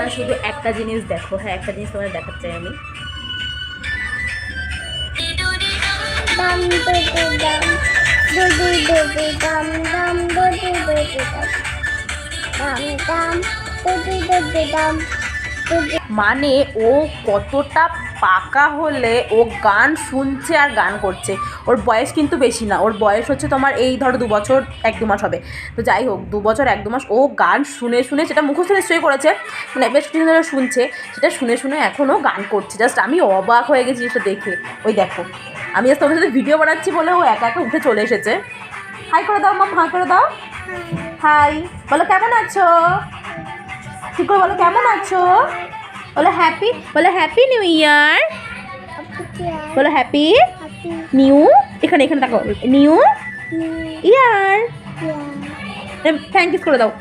তোমরা শুধু একটা জিনিস দেখো, হ্যাঁ একটা জিনিস তোমাদের দেখাতে চাই আমি। dum do do dum do do do do dum dum do do do do dum dum dum do do do do dum do do. মানে ও কতটা পাকা হলে ও গান শুনছে আর গান করছে। ওর বয়স কিন্তু বেশি না, ওর বয়স হচ্ছে তোমার এই ধরো 2 বছর 1-2 মাস হবে। তো যাই হোক 2 বছর 1-2 মাস ও গান শুনে শুনে, সেটা মুখস্থ নিশ্চয়ই করেছে, মানে বেশ কিছু ধরে শুনছে, সেটা শুনে শুনে এখনও গান করছে। জাস্ট আমি অবাক হয়ে গেছি সেটা দেখে। ওই দেখো, আমি জাস্ট তোমার সাথে ভিডিও বানাচ্ছি বলে ও একা একা উঠে চলে এসেছে। হাই করে দাও মাম, হাই করে দাও। হাই বলো, কেমন আছো? ঠিক করে বলো, কেমন আছো? বলো হ্যাপি, বলো হ্যাপি নিউ ইয়ার, বলো হ্যাপি নিউ, এখানে এখানে দেখো, নিউ ইয়ার। থ্যাংক ইউ করে দাও।